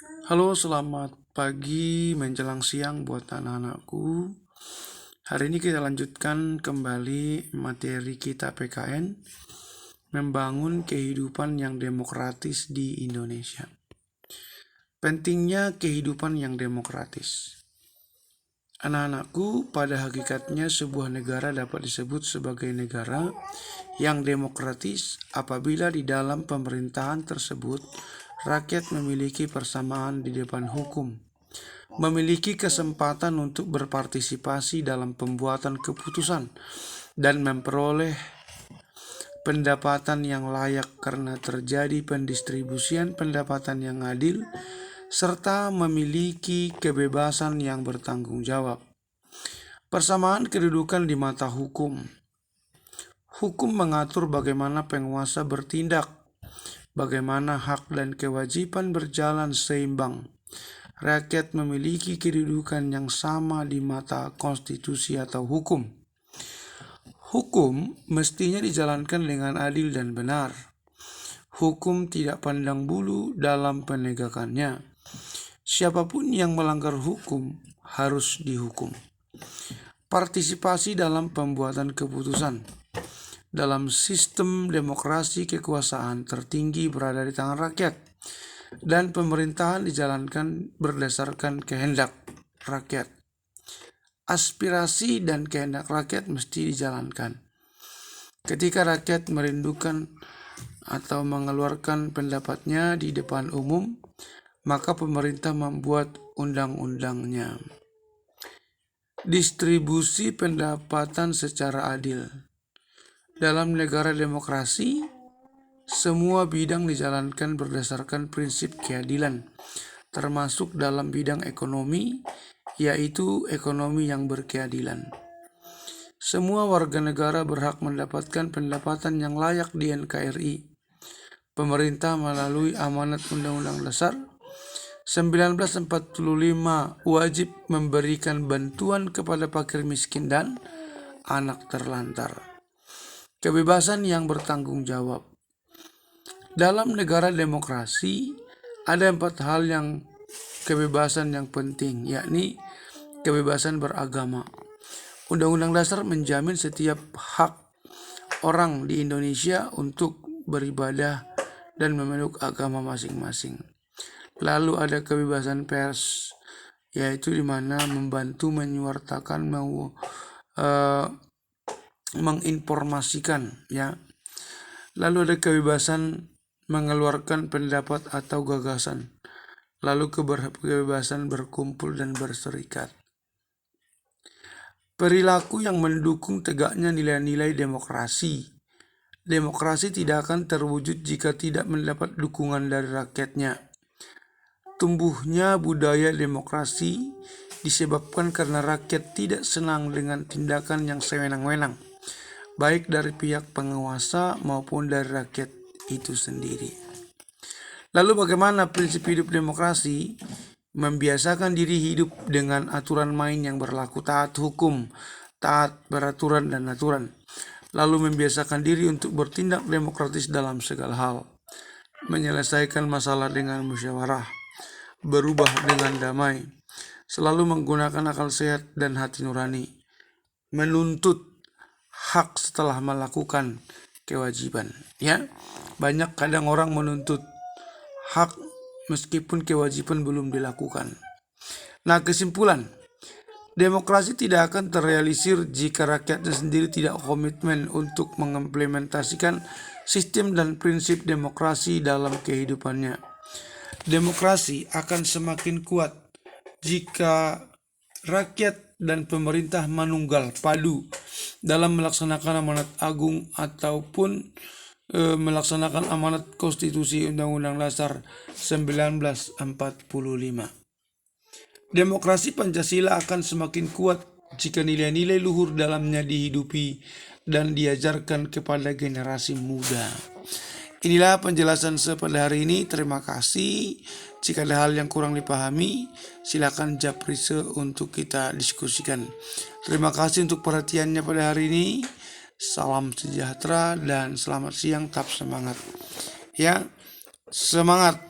Halo, selamat pagi menjelang siang buat anak-anakku. Hari ini kita lanjutkan kembali materi kita PKN, membangun kehidupan yang demokratis di Indonesia. Pentingnya kehidupan yang demokratis. Anak-anakku, pada hakikatnya sebuah negara dapat disebut sebagai negara yang demokratis apabila di dalam pemerintahan tersebut rakyat memiliki persamaan di depan hukum, memiliki kesempatan untuk berpartisipasi dalam pembuatan keputusan, dan memperoleh pendapatan yang layak karena terjadi pendistribusian pendapatan yang adil, serta memiliki kebebasan yang bertanggung jawab. Persamaan kedudukan di mata hukum. Hukum mengatur bagaimana penguasa bertindak, bagaimana hak dan kewajiban berjalan seimbang. Rakyat memiliki kedudukan yang sama di mata konstitusi atau hukum. Hukum mestinya dijalankan dengan adil dan benar. Hukum tidak pandang bulu dalam penegakannya. Siapapun yang melanggar hukum harus dihukum. Partisipasi dalam pembuatan keputusan. Dalam sistem demokrasi, kekuasaan tertinggi berada di tangan rakyat, dan pemerintahan dijalankan berdasarkan kehendak rakyat. Aspirasi dan kehendak rakyat mesti dijalankan. Ketika rakyat merindukan atau mengeluarkan pendapatnya di depan umum, maka pemerintah membuat undang-undangnya. Distribusi pendapatan secara adil. Dalam negara demokrasi, semua bidang dijalankan berdasarkan prinsip keadilan, termasuk dalam bidang ekonomi, yaitu ekonomi yang berkeadilan. Semua warga negara berhak mendapatkan pendapatan yang layak di NKRI. Pemerintah melalui amanat Undang-Undang Dasar 1945 wajib memberikan bantuan kepada fakir miskin dan anak terlantar. Kebebasan yang bertanggung jawab. Dalam negara demokrasi, ada 4 hal yang kebebasan yang penting, yakni kebebasan beragama. Undang-Undang Dasar menjamin setiap hak orang di Indonesia untuk beribadah dan memeluk agama masing-masing. Lalu ada kebebasan pers, yaitu di mana membantu menyuarakan, menginformasikan, ya. Lalu ada kebebasan mengeluarkan pendapat atau gagasan. Lalu kebebasan berkumpul dan berserikat. Perilaku yang mendukung tegaknya nilai-nilai demokrasi. Demokrasi tidak akan terwujud jika tidak mendapat dukungan dari rakyatnya. Tumbuhnya budaya demokrasi disebabkan karena rakyat tidak senang dengan tindakan yang sewenang-wenang, baik dari pihak penguasa maupun dari rakyat itu sendiri. Lalu bagaimana prinsip hidup demokrasi? Membiasakan diri hidup dengan aturan main yang berlaku, taat hukum, taat peraturan dan aturan. Lalu membiasakan diri untuk bertindak demokratis dalam segala hal. Menyelesaikan masalah dengan musyawarah, berubah dengan damai, selalu menggunakan akal sehat dan hati nurani, menuntut hak setelah melakukan kewajiban. Ya, banyak kadang orang menuntut hak meskipun kewajiban belum dilakukan. Nah, kesimpulan, demokrasi tidak akan terrealisir jika rakyatnya sendiri tidak komitmen untuk mengimplementasikan sistem dan prinsip demokrasi dalam kehidupannya. Demokrasi akan semakin kuat jika rakyat dan pemerintah manunggal padu dalam melaksanakan amanat agung ataupun melaksanakan amanat konstitusi Undang-Undang Dasar 1945. Demokrasi Pancasila akan semakin kuat jika nilai-nilai luhur dalamnya dihidupi dan diajarkan kepada generasi muda. Inilah penjelasan saya pada hari ini. Terima kasih. Jika ada hal yang kurang dipahami, silakan japrise untuk kita diskusikan. Terima kasih untuk perhatiannya pada hari ini. Salam sejahtera dan selamat siang. Tetap semangat. Ya, semangat.